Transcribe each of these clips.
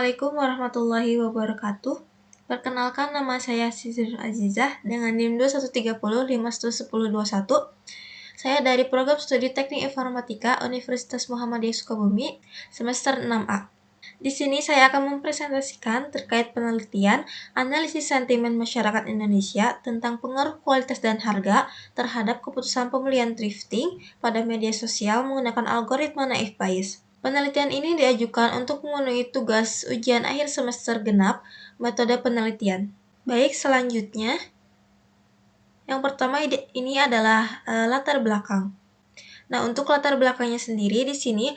Assalamualaikum warahmatullahi wabarakatuh. Perkenalkan, nama saya Siti Azizah dengan NIM 2130511021. Saya dari Program Studi Teknik Informatika Universitas Muhammadiyah Sukabumi, semester 6A. Di sini saya akan mempresentasikan terkait penelitian analisis sentimen masyarakat Indonesia tentang pengaruh kualitas dan harga terhadap keputusan pembelian thrifting pada media sosial menggunakan algoritma naive Bayes. Penelitian ini diajukan untuk memenuhi tugas ujian akhir semester genap metode penelitian. Baik, selanjutnya yang pertama ini adalah latar belakang. Nah, untuk latar belakangnya sendiri di sini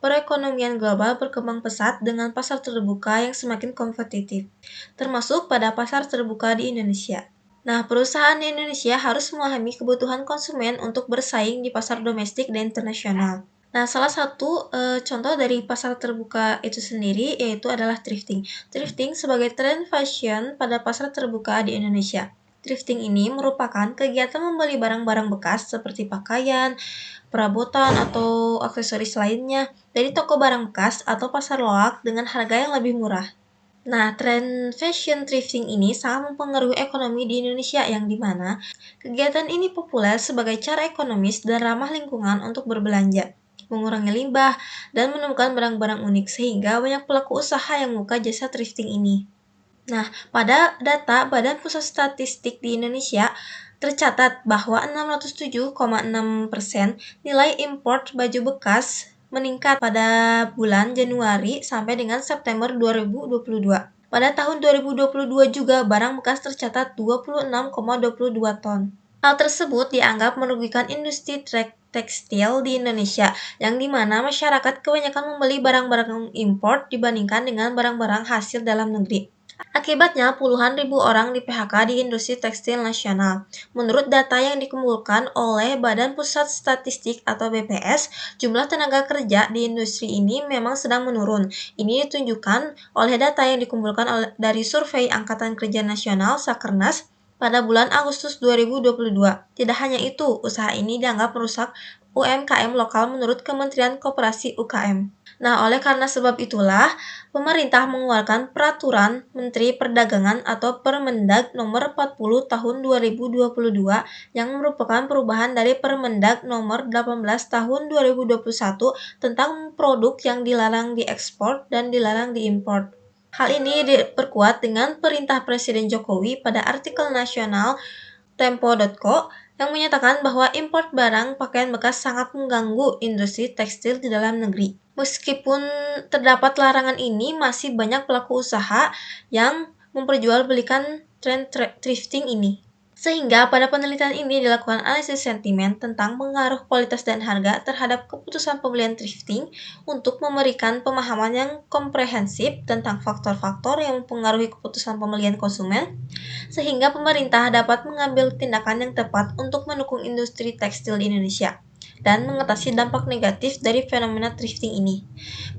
perekonomian global berkembang pesat dengan pasar terbuka yang semakin kompetitif, termasuk pada pasar terbuka di Indonesia. Nah, perusahaan di Indonesia harus memahami kebutuhan konsumen untuk bersaing di pasar domestik dan internasional. Nah, salah satu contoh dari pasar terbuka itu sendiri yaitu adalah thrifting. Thrifting sebagai tren fashion pada pasar terbuka di Indonesia. Thrifting ini merupakan kegiatan membeli barang-barang bekas seperti pakaian, perabotan, atau aksesoris lainnya dari toko barang bekas atau pasar loak dengan harga yang lebih murah. Nah, tren fashion thrifting ini sangat mempengaruhi ekonomi di Indonesia yang dimana kegiatan ini populer sebagai cara ekonomis dan ramah lingkungan untuk berbelanja, mengurangi limbah, dan menemukan barang-barang unik sehingga banyak pelaku usaha yang membuka jasa thrifting ini. Nah, pada data Badan Pusat Statistik di Indonesia, tercatat bahwa 607,6% nilai impor baju bekas meningkat pada bulan Januari sampai dengan September 2022. Pada tahun 2022 juga barang bekas tercatat 26,22 ton. Hal tersebut dianggap merugikan industri tekstil di Indonesia, yang dimana masyarakat kebanyakan membeli barang-barang impor dibandingkan dengan barang-barang hasil dalam negeri. Akibatnya, puluhan ribu orang di PHK di industri tekstil nasional. Menurut data yang dikumpulkan oleh Badan Pusat Statistik atau BPS, jumlah tenaga kerja di industri ini memang sedang menurun. Ini ditunjukkan oleh data yang dikumpulkan dari Survei Angkatan Kerja Nasional Sakernas pada bulan Agustus 2022. Tidak hanya itu, usaha ini dianggap merusak UMKM lokal menurut Kementerian Koperasi UKM. Nah, oleh karena sebab itulah, pemerintah mengeluarkan Peraturan Menteri Perdagangan atau Permendag Nomor 40 Tahun 2022 yang merupakan perubahan dari Permendag Nomor 18 Tahun 2021 tentang produk yang dilarang diekspor dan dilarang diimpor. Hal ini diperkuat dengan Perintah Presiden Jokowi pada artikel nasional Tempo.co yang menyatakan bahwa impor barang pakaian bekas sangat mengganggu industri tekstil di dalam negeri. Meskipun terdapat larangan ini, masih banyak pelaku usaha yang memperjualbelikan tren thrifting ini. Sehingga pada penelitian ini dilakukan analisis sentimen tentang pengaruh kualitas dan harga terhadap keputusan pembelian thrifting untuk memberikan pemahaman yang komprehensif tentang faktor-faktor yang mempengaruhi keputusan pembelian konsumen, sehingga pemerintah dapat mengambil tindakan yang tepat untuk mendukung industri tekstil di Indonesia dan mengatasi dampak negatif dari fenomena thrifting ini.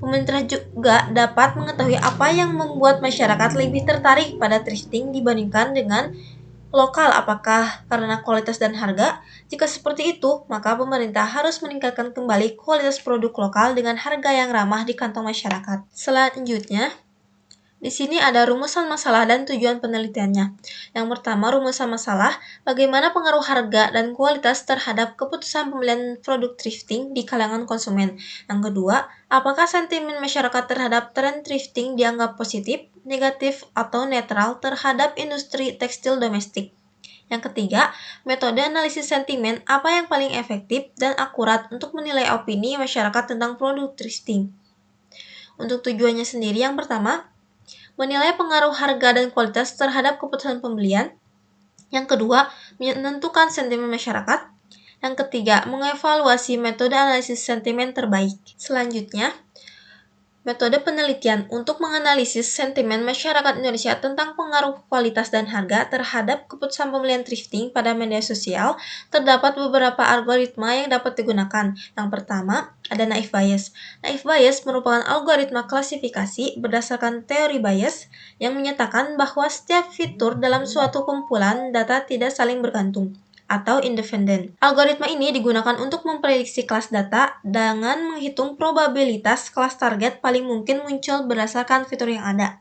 Pemerintah juga dapat mengetahui apa yang membuat masyarakat lebih tertarik pada thrifting dibandingkan dengan lokal, apakah karena kualitas dan harga? Jika seperti itu, maka pemerintah harus meningkatkan kembali kualitas produk lokal dengan harga yang ramah di kantong masyarakat. Selanjutnya, di sini ada rumusan masalah dan tujuan penelitiannya. Yang pertama, rumusan masalah, bagaimana pengaruh harga dan kualitas terhadap keputusan pembelian produk thrifting di kalangan konsumen. Yang kedua, apakah sentimen masyarakat terhadap tren thrifting dianggap positif, negatif, atau netral terhadap industri tekstil domestik. Yang ketiga, metode analisis sentimen apa yang paling efektif dan akurat untuk menilai opini masyarakat tentang produk thrifting. Untuk tujuannya sendiri, yang pertama, menilai pengaruh harga dan kualitas terhadap keputusan pembelian. Yang kedua, menentukan sentimen masyarakat. Yang ketiga, mengevaluasi metode analisis sentimen terbaik. Selanjutnya, metode penelitian untuk menganalisis sentimen masyarakat Indonesia tentang pengaruh kualitas dan harga terhadap keputusan pembelian thrifting pada media sosial. Terdapat beberapa algoritma yang dapat digunakan. Yang pertama, ada naive Bayes. Naive Bayes merupakan algoritma klasifikasi berdasarkan teori Bayes yang menyatakan bahwa setiap fitur dalam suatu kumpulan data tidak saling bergantung. atau independen. Algoritma ini digunakan untuk memprediksi kelas data dengan menghitung probabilitas kelas target paling mungkin muncul berdasarkan fitur yang ada.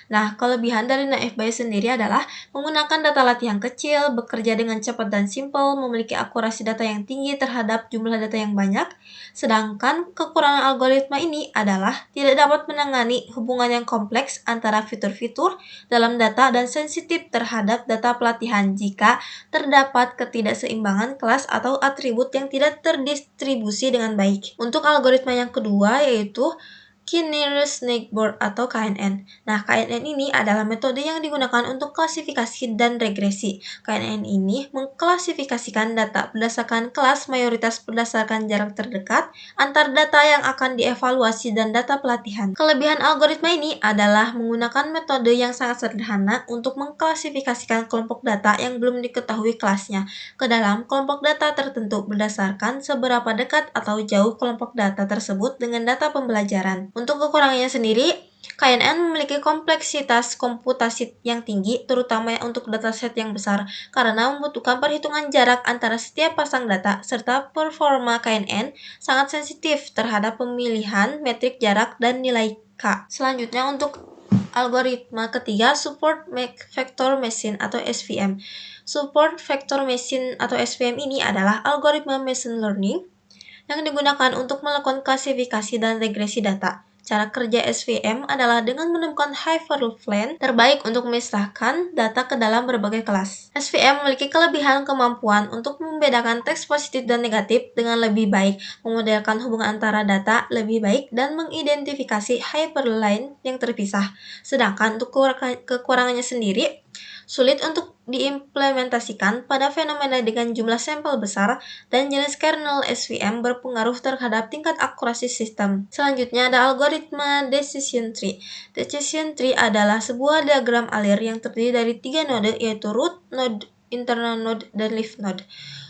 Nah, kelebihan dari NaFBay sendiri adalah menggunakan data latihan kecil, bekerja dengan cepat dan simpel, memiliki akurasi data yang tinggi terhadap jumlah data yang banyak, sedangkan kekurangan algoritma ini adalah tidak dapat menangani hubungan yang kompleks antara fitur-fitur dalam data dan sensitif terhadap data pelatihan jika terdapat ketidakseimbangan kelas atau atribut yang tidak terdistribusi dengan baik. Untuk algoritma yang kedua yaitu K-nearest neighbor atau KNN. Nah, KNN ini adalah metode yang digunakan untuk klasifikasi dan regresi. KNN ini mengklasifikasikan data berdasarkan kelas mayoritas berdasarkan jarak terdekat antar data yang akan dievaluasi dan data pelatihan. Kelebihan algoritma ini adalah menggunakan metode yang sangat sederhana untuk mengklasifikasikan kelompok data yang belum diketahui kelasnya ke dalam kelompok data tertentu berdasarkan seberapa dekat atau jauh kelompok data tersebut dengan data pembelajaran. Untuk kekurangannya sendiri, KNN memiliki kompleksitas komputasi yang tinggi, terutama untuk dataset yang besar, karena membutuhkan perhitungan jarak antara setiap pasang data, serta performa KNN sangat sensitif terhadap pemilihan metrik jarak dan nilai K. Selanjutnya untuk algoritma ketiga, Support Vector Machine atau SVM. Support Vector Machine atau SVM ini adalah algoritma machine learning yang digunakan untuk melakukan klasifikasi dan regresi data. Cara kerja SVM adalah dengan menemukan hyperplan terbaik untuk memisahkan data ke dalam berbagai kelas. SVM memiliki kelebihan kemampuan untuk membedakan teks positif dan negatif dengan lebih baik, memodelkan hubungan antara data lebih baik, dan mengidentifikasi hyperline yang terpisah. Sedangkan untuk kekurangannya sendiri, sulit untuk diimplementasikan pada fenomena dengan jumlah sampel besar dan jenis kernel SVM berpengaruh terhadap tingkat akurasi sistem. Selanjutnya ada algoritma decision tree. Decision tree adalah sebuah diagram alir yang terdiri dari 3 node yaitu root node, internal node, dan leaf node.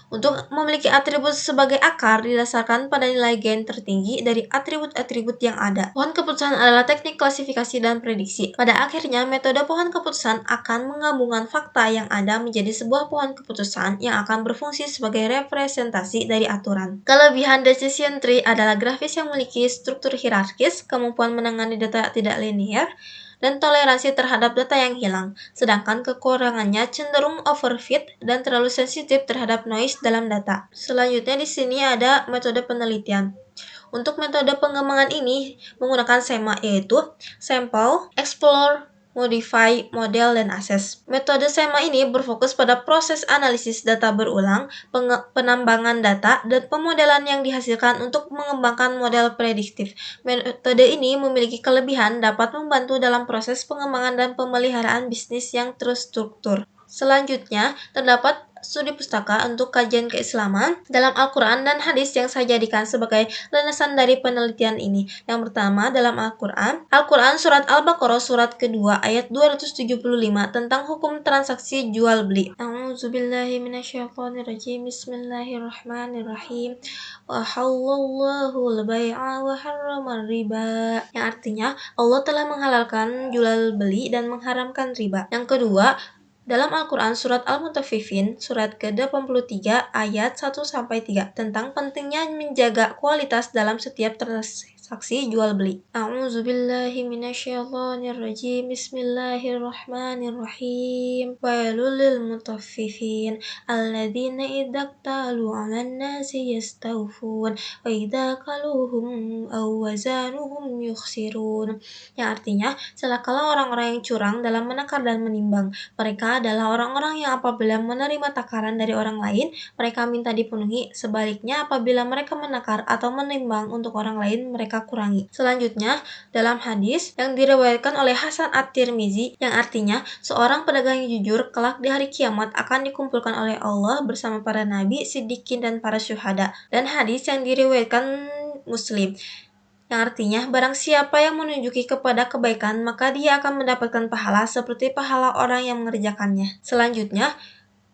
Untuk memiliki atribut sebagai akar didasarkan pada nilai gain tertinggi dari atribut-atribut yang ada. Pohon keputusan adalah teknik klasifikasi dan prediksi. Pada akhirnya, metode pohon keputusan akan menggabungkan fakta yang ada menjadi sebuah pohon keputusan yang akan berfungsi sebagai representasi dari aturan. Kelebihan decision tree adalah grafis yang memiliki struktur hierarkis, kemampuan menangani data tidak linear, dan toleransi terhadap data yang hilang, sedangkan kekurangannya cenderung overfit dan terlalu sensitif terhadap noise dalam data. Selanjutnya di sini ada metode penelitian. Untuk metode pengembangan ini menggunakan SEMA yaitu Sample, Explore, Modify, Model, dan Assess. Metode SEMA ini berfokus pada proses analisis data berulang, penambangan data, dan pemodelan yang dihasilkan untuk mengembangkan model prediktif. Metode ini memiliki kelebihan dapat membantu dalam proses pengembangan dan pemeliharaan bisnis yang terstruktur. Selanjutnya, terdapat studi pustaka untuk kajian keislaman dalam Al-Quran dan hadis yang saya jadikan sebagai landasan dari penelitian ini. Yang pertama dalam Al-Quran surat Al-Baqarah surat kedua ayat 275 tentang hukum transaksi jual beli. A'udzubillahi minasyaitonirrajim. Bismillahirrahmanirrahim. Wa halallahu al-bai'a wa harramar riba. Yang artinya Allah telah menghalalkan jual beli dan mengharamkan riba. Yang kedua, dalam Al-Quran Surat Al-Mutaffifin, Surat ke-83 ayat 1-3 tentang pentingnya menjaga kualitas dalam setiap transaksi jual beli. A'udzubillahi minasyaitonirrajim. Bismillahirrahmanirrahim. Wailul lil mutaffifin alladzina idza iktalu 'alan nasi yastawfun wa idza kaluhum aw wazanuhum yukhsirun. Yang artinya, celakalah orang-orang yang curang dalam menakar dan menimbang. Mereka adalah orang-orang yang apabila menerima takaran dari orang lain, mereka minta dipenuhi. Sebaliknya, apabila mereka menakar atau menimbang untuk orang lain, mereka kurangi. Selanjutnya, dalam hadis yang diriwayatkan oleh Hasan At-Tirmizi, yang artinya, seorang pedagang yang jujur kelak di hari kiamat akan dikumpulkan oleh Allah bersama para nabi, siddiqin, dan para syuhada. Dan hadis yang diriwayatkan Muslim, yang artinya barang siapa yang menunjuki kepada kebaikan maka dia akan mendapatkan pahala seperti pahala orang yang mengerjakannya. Selanjutnya,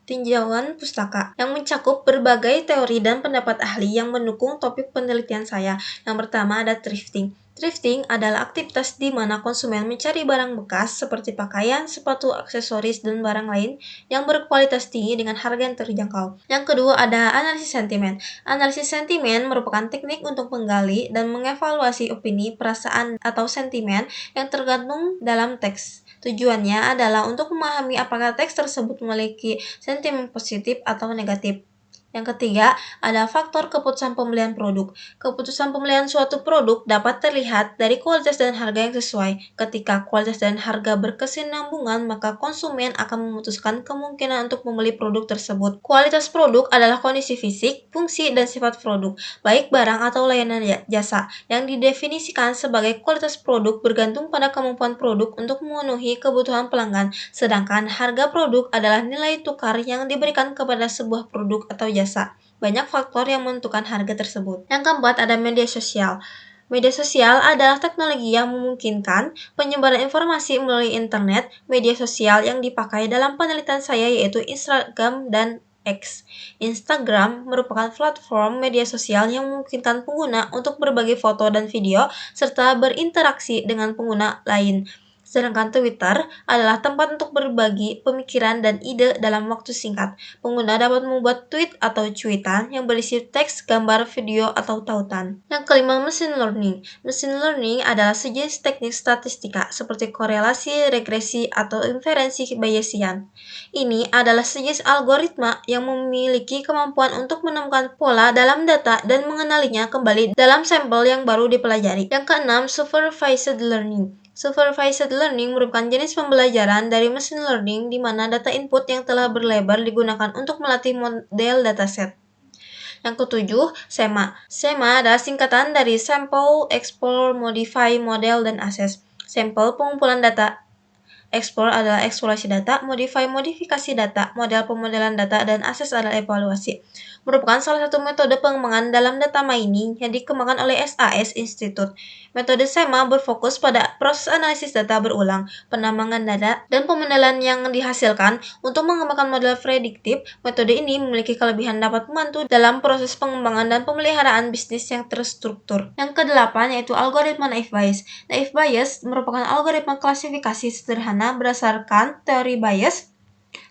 tinjauan pustaka yang mencakup berbagai teori dan pendapat ahli yang mendukung topik penelitian saya. Yang pertama ada thrifting. Thrifting adalah aktivitas di mana konsumen mencari barang bekas seperti pakaian, sepatu, aksesoris, dan barang lain yang berkualitas tinggi dengan harga yang terjangkau. Yang kedua ada analisis sentimen. Analisis sentimen merupakan teknik untuk menggali dan mengevaluasi opini, perasaan, atau sentimen yang tergantung dalam teks. Tujuannya adalah untuk memahami apakah teks tersebut memiliki sentimen positif atau negatif. Yang ketiga, ada faktor keputusan pembelian produk. Keputusan pembelian suatu produk dapat terlihat dari kualitas dan harga yang sesuai. Ketika kualitas dan harga berkesinambungan, maka konsumen akan memutuskan kemungkinan untuk membeli produk tersebut. Kualitas produk adalah kondisi fisik, fungsi, dan sifat produk, baik barang atau layanan jasa, yang didefinisikan sebagai kualitas produk bergantung pada kemampuan produk untuk memenuhi kebutuhan pelanggan, sedangkan harga produk adalah nilai tukar yang diberikan kepada sebuah produk atau jasa. Banyak faktor yang menentukan harga tersebut. Yang keempat ada media sosial. Media sosial adalah teknologi yang memungkinkan penyebaran informasi melalui internet. Media sosial yang dipakai dalam penelitian saya yaitu Instagram dan X. Instagram merupakan platform media sosial yang memungkinkan pengguna untuk berbagi foto dan video serta berinteraksi dengan pengguna lain. Sedangkan Twitter adalah tempat untuk berbagi pemikiran dan ide dalam waktu singkat. Pengguna dapat membuat tweet atau cuitan yang berisi teks, gambar, video, atau tautan. Yang kelima, machine learning. Machine learning adalah sejenis teknik statistika seperti korelasi, regresi, atau inferensi Bayesian. Ini adalah sejenis algoritma yang memiliki kemampuan untuk menemukan pola dalam data dan mengenalinya kembali dalam sampel yang baru dipelajari. Yang keenam, supervised learning. Supervised learning merupakan jenis pembelajaran dari machine learning di mana data input yang telah berlebar digunakan untuk melatih model dataset. Yang ketujuh, SEMA. SEMA adalah singkatan dari Sample, Explore, Modify, Model, dan Assess. Sampel pengumpulan data, Explore adalah eksplorasi data, Modify modifikasi data, model pemodelan data, dan Assess adalah evaluasi. Merupakan salah satu metode pengembangan dalam data mining yang dikembangkan oleh SAS Institute. Metode SEMA berfokus pada proses analisis data berulang, penambangan data, dan pemodelan yang dihasilkan untuk mengembangkan model prediktif. Metode ini memiliki kelebihan dapat membantu dalam proses pengembangan dan pemeliharaan bisnis yang terstruktur. Yang kedelapan yaitu algoritma naive Bayes. Naive Bayes merupakan algoritma klasifikasi sederhana berdasarkan teori Bayes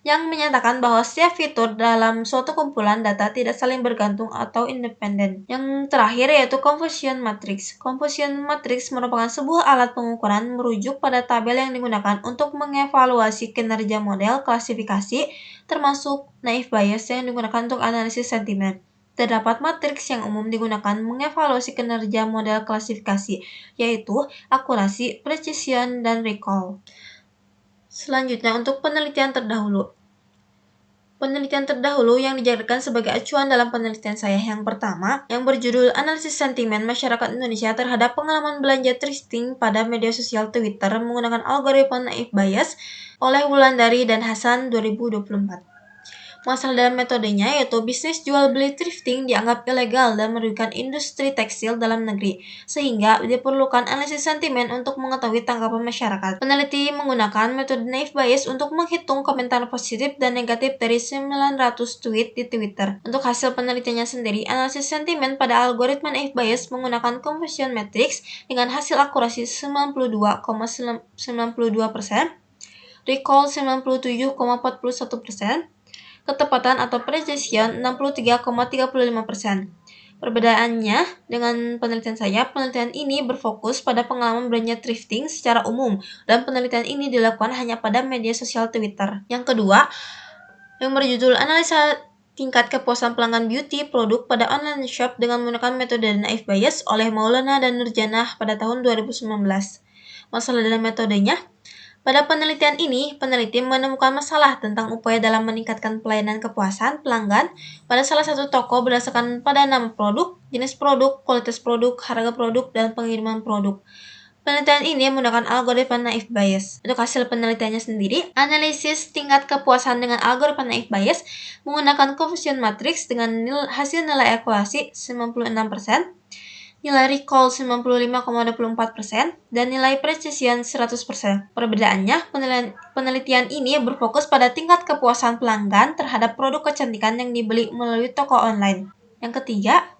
yang menyatakan bahwa setiap fitur dalam suatu kumpulan data tidak saling bergantung atau independen. Yang terakhir yaitu confusion matrix. Confusion matrix merupakan sebuah alat pengukuran merujuk pada tabel yang digunakan untuk mengevaluasi kinerja model klasifikasi, termasuk naive Bayes yang digunakan untuk analisis sentimen. Terdapat matriks yang umum digunakan mengevaluasi kinerja model klasifikasi, yaitu akurasi, precision, dan recall. Selanjutnya untuk penelitian terdahulu. Penelitian terdahulu yang dijadikan sebagai acuan dalam penelitian saya yang pertama, yang berjudul Analisis Sentimen Masyarakat Indonesia terhadap Pengalaman Belanja Thrifting pada Media Sosial Twitter menggunakan Algoritma Naive Bayes oleh Wulandari dan Hasan 2024. Masalah dalam metodenya yaitu bisnis jual beli thrifting dianggap ilegal dan merugikan industri tekstil dalam negeri, sehingga diperlukan analisis sentimen untuk mengetahui tanggapan masyarakat. Peneliti menggunakan metode Naive Bayes untuk menghitung komentar positif dan negatif dari 900 tweet di Twitter. Untuk hasil penelitiannya sendiri, analisis sentimen pada algoritma Naive Bayes menggunakan confusion matrix dengan hasil akurasi 92,92%, recall 97,41%, ketepatan atau precision 63,35%. Perbedaannya dengan penelitian saya, penelitian ini berfokus pada pengalaman belanja thrifting secara umum dan penelitian ini dilakukan hanya pada media sosial Twitter. Yang kedua, yang berjudul Analisa Tingkat Kepuasan Pelanggan Beauty Produk pada Online Shop dengan menggunakan metode Naive Bayes oleh Maulana dan Nurjanah pada tahun 2019. Masalah dalam metodenya, pada penelitian ini, peneliti menemukan masalah tentang upaya dalam meningkatkan pelayanan kepuasan pelanggan pada salah satu toko berdasarkan pada nama produk, jenis produk, kualitas produk, harga produk, dan pengiriman produk. Penelitian ini menggunakan algoritma Naive Bayes. Untuk hasil penelitiannya sendiri, analisis tingkat kepuasan dengan algoritma Naive Bayes menggunakan confusion matrix dengan hasil nilai evaluasi 96%, nilai recall 95,24%, dan nilai precision 100%. Perbedaannya, penelitian ini berfokus pada tingkat kepuasan pelanggan terhadap produk kecantikan yang dibeli melalui toko online. Yang ketiga,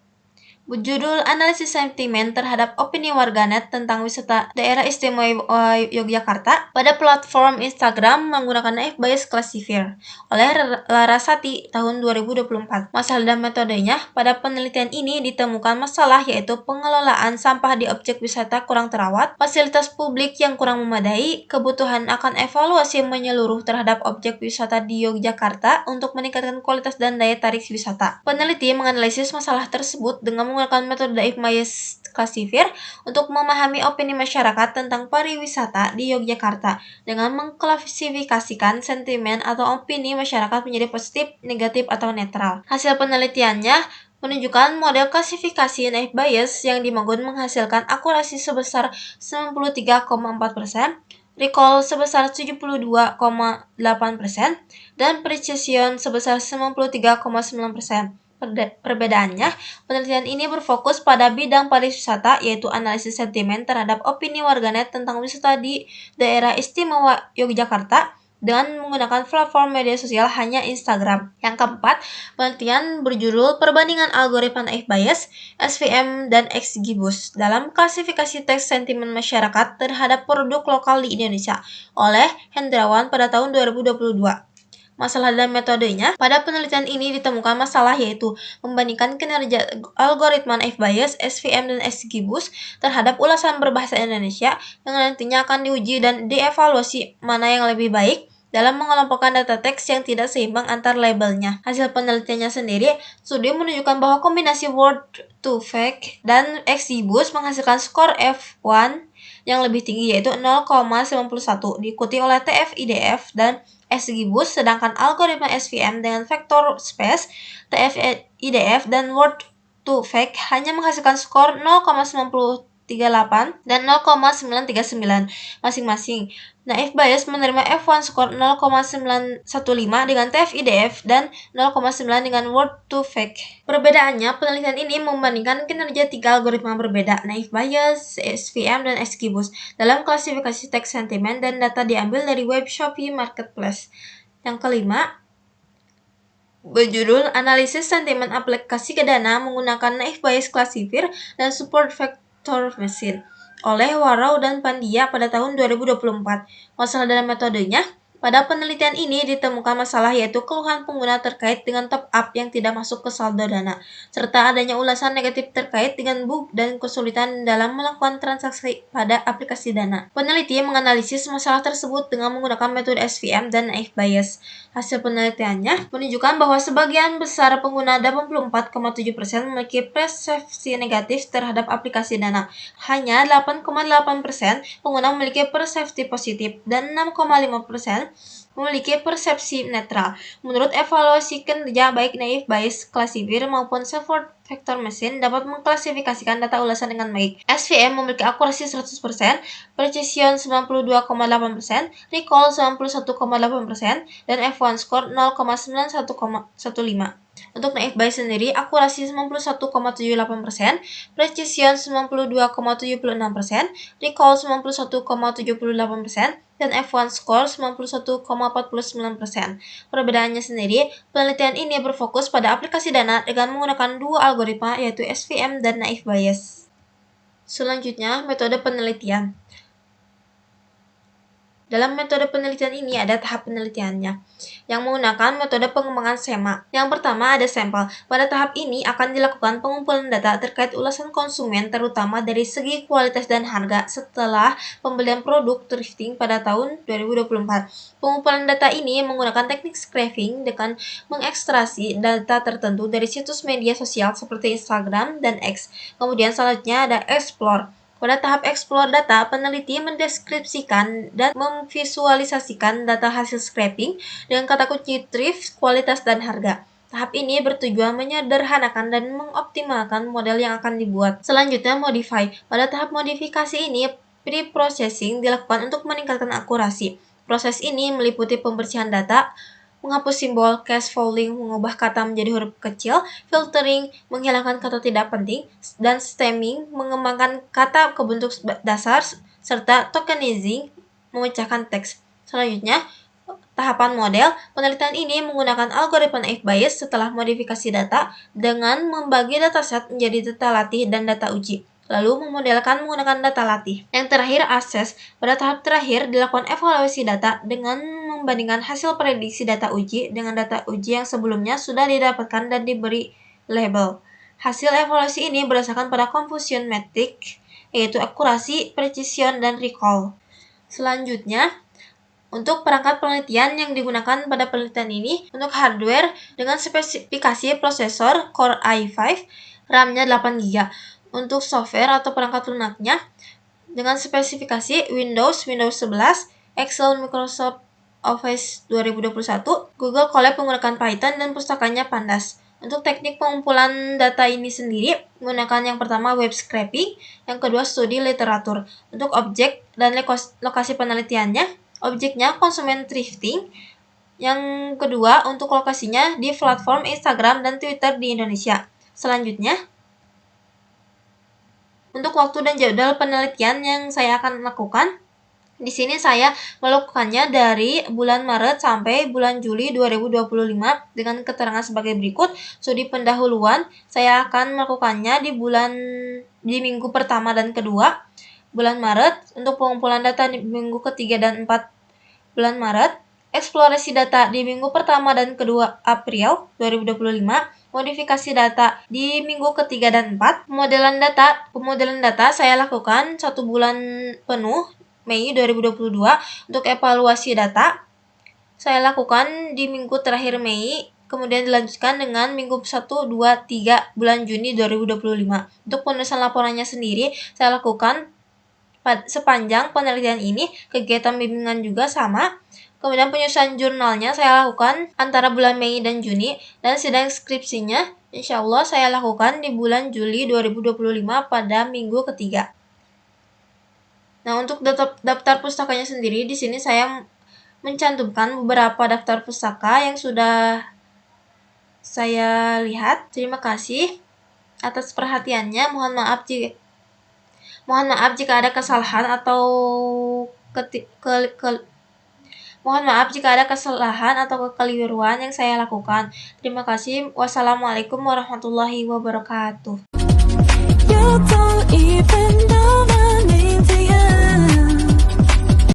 berjudul Analisis Sentimen terhadap Opini Warganet tentang Wisata Daerah Istimewa Yogyakarta pada platform Instagram menggunakan Naif Bias Classifier oleh Larasati tahun 2024. Masalah dan metodenya, pada penelitian ini ditemukan masalah yaitu pengelolaan sampah di objek wisata kurang terawat, fasilitas publik yang kurang memadai, kebutuhan akan evaluasi menyeluruh terhadap objek wisata di Yogyakarta untuk meningkatkan kualitas dan daya tarik wisata. Peneliti menganalisis masalah tersebut dengan menggunakan metode Naif Bias Classifier untuk memahami opini masyarakat tentang pariwisata di Yogyakarta dengan mengklasifikasikan sentimen atau opini masyarakat menjadi positif, negatif, atau netral. Hasil penelitiannya menunjukkan model klasifikasi Naif Bias yang dibangun menghasilkan akurasi sebesar 93,4%, recall sebesar 72,8%, dan precision sebesar 93,9%. Perbedaannya, penelitian ini berfokus pada bidang pariwisata, yaitu analisis sentimen terhadap opini warganet tentang wisata di daerah istimewa Yogyakarta dengan menggunakan platform media sosial hanya Instagram. Yang keempat, penelitian berjudul Perbandingan Algoritma Naif Bias, SVM, dan XGBoost dalam klasifikasi teks sentimen masyarakat terhadap produk lokal di Indonesia oleh Hendrawan pada tahun 2022. Masalah dan metodenya, pada penelitian ini ditemukan masalah yaitu membandingkan kinerja algoritma Naif Bias, SVM, dan XGBoost terhadap ulasan berbahasa Indonesia yang nantinya akan diuji dan dievaluasi mana yang lebih baik dalam mengelompokkan data teks yang tidak seimbang antar labelnya. Hasil penelitiannya sendiri, studi menunjukkan bahwa kombinasi Word2Vec dan XGBoost menghasilkan skor F1 yang lebih tinggi yaitu 0,91, diikuti oleh TF-IDF dan XGBoost, sedangkan algoritma SVM dengan vector space, TF-IDF, dan Word2Vec hanya menghasilkan skor 0,938 dan 0,939 masing-masing. Naif Bias menerima F1 skor 0,915 dengan TF-IDF dan 0,9 dengan Word2Vec. Perbedaannya, penelitian ini membandingkan kinerja 3 algoritma berbeda, Naif Bias, SVM, dan XGBoost, dalam klasifikasi teks sentimen dan data diambil dari web Shopee Marketplace. Yang kelima, berjudul Analisis Sentimen Aplikasi Dana menggunakan Naif Bias Classifier dan Support Vector Machine oleh Warau dan Pandia pada tahun 2024. Masalah dalam metodenya, pada penelitian ini ditemukan masalah yaitu keluhan pengguna terkait dengan top up yang tidak masuk ke saldo dana, serta adanya ulasan negatif terkait dengan bug dan kesulitan dalam melakukan transaksi pada aplikasi dana. Peneliti menganalisis masalah tersebut dengan menggunakan metode SVM dan Naif Bias. Hasil penelitiannya menunjukkan bahwa sebagian besar pengguna 84,7% memiliki persepsi negatif terhadap aplikasi dana. Hanya 8,8% pengguna memiliki persepsi positif dan 6,5% memiliki persepsi netral. Menurut evaluasi kinerja, baik Naif Bias Classifier maupun Support Vector Machine dapat mengklasifikasikan data ulasan dengan baik. SVM memiliki akurasi 100%, precision 92,8%, recall 91,8%, dan F1 score 0,9115. Untuk Naif Bias sendiri, akurasi 91,78%, precision 92,76%, recall 91,78%, dan F1 score 91,49%. Perbedaannya sendiri, penelitian ini berfokus pada aplikasi dana dengan menggunakan dua algoritma yaitu SVM dan Naif Bias. Selanjutnya, metode penelitian. Dalam metode penelitian ini ada tahap penelitiannya, yang menggunakan metode pengembangan SEMA. Yang pertama ada sampel. Pada tahap ini akan dilakukan pengumpulan data terkait ulasan konsumen terutama dari segi kualitas dan harga setelah pembelian produk thrifting pada tahun 2024. Pengumpulan data ini menggunakan teknik scraping dengan mengekstrasi data tertentu dari situs media sosial seperti Instagram dan X. Kemudian selanjutnya ada explore. Pada tahap explore data, peneliti mendeskripsikan dan memvisualisasikan data hasil scraping dengan kata kunci thrift, kualitas, dan harga. Tahap ini bertujuan menyederhanakan dan mengoptimalkan model yang akan dibuat. Selanjutnya, modify. Pada tahap modifikasi ini, pre-processing dilakukan untuk meningkatkan akurasi. Proses ini meliputi pembersihan data, menghapus simbol, case folding, mengubah kata menjadi huruf kecil, filtering, menghilangkan kata tidak penting, dan stemming, mengembangkan kata ke bentuk dasar, serta tokenizing, memecahkan teks. Selanjutnya, tahapan model. Penelitian ini menggunakan algoritma F-Bayes setelah modifikasi data dengan membagi dataset menjadi data latih dan data uji, lalu memodelkan menggunakan data latih. Yang terakhir, assess. Pada tahap terakhir, dilakukan evaluasi data dengan membandingkan hasil prediksi data uji dengan data uji yang sebelumnya sudah didapatkan dan diberi label. Hasil evaluasi ini berdasarkan pada confusion metric, yaitu akurasi, precision, dan recall. Selanjutnya, untuk perangkat penelitian yang digunakan pada penelitian ini, untuk hardware dengan spesifikasi prosesor Core i5, RAM-nya 8GB. Untuk software atau perangkat lunaknya dengan spesifikasi Windows 11, Excel Microsoft Office 2021, Google Colab menggunakan Python, dan pustakanya Pandas. Untuk teknik pengumpulan data ini sendiri, menggunakan yang pertama web scraping, yang kedua studi literatur. Untuk objek dan lokasi penelitiannya, objeknya konsumen thrifting, yang kedua untuk lokasinya di platform Instagram dan Twitter di Indonesia. Selanjutnya, untuk waktu dan jadwal penelitian yang saya akan lakukan, di sini saya melakukannya dari bulan Maret sampai bulan Juli 2025 dengan keterangan sebagai berikut. Studi pendahuluan saya akan melakukannya di minggu pertama dan kedua bulan Maret. Untuk pengumpulan data di minggu ketiga dan 4 bulan Maret. Eksplorasi data di minggu pertama dan kedua April 2025. Modifikasi data di minggu ketiga dan 4. Pemodelan data saya lakukan 1 bulan penuh, Mei 2022. Untuk evaluasi data saya lakukan di minggu terakhir Mei, kemudian dilanjutkan dengan minggu 1, 2, 3 bulan Juni 2025. Untuk penulisan laporannya sendiri saya lakukan sepanjang penelitian ini. Kegiatan bimbingan juga sama. Kemudian penyusunan jurnalnya saya lakukan antara bulan Mei dan Juni, dan sidang skripsinya insya Allah saya lakukan di bulan Juli 2025 pada minggu ketiga. Nah, untuk daftar pustakanya sendiri, di sini saya mencantumkan beberapa daftar pustaka yang sudah saya lihat. Terima kasih atas perhatiannya. Mohon maaf jika ada kesalahan atau kekeliruan yang saya lakukan. Terima kasih. Wassalamualaikum warahmatullahi wabarakatuh.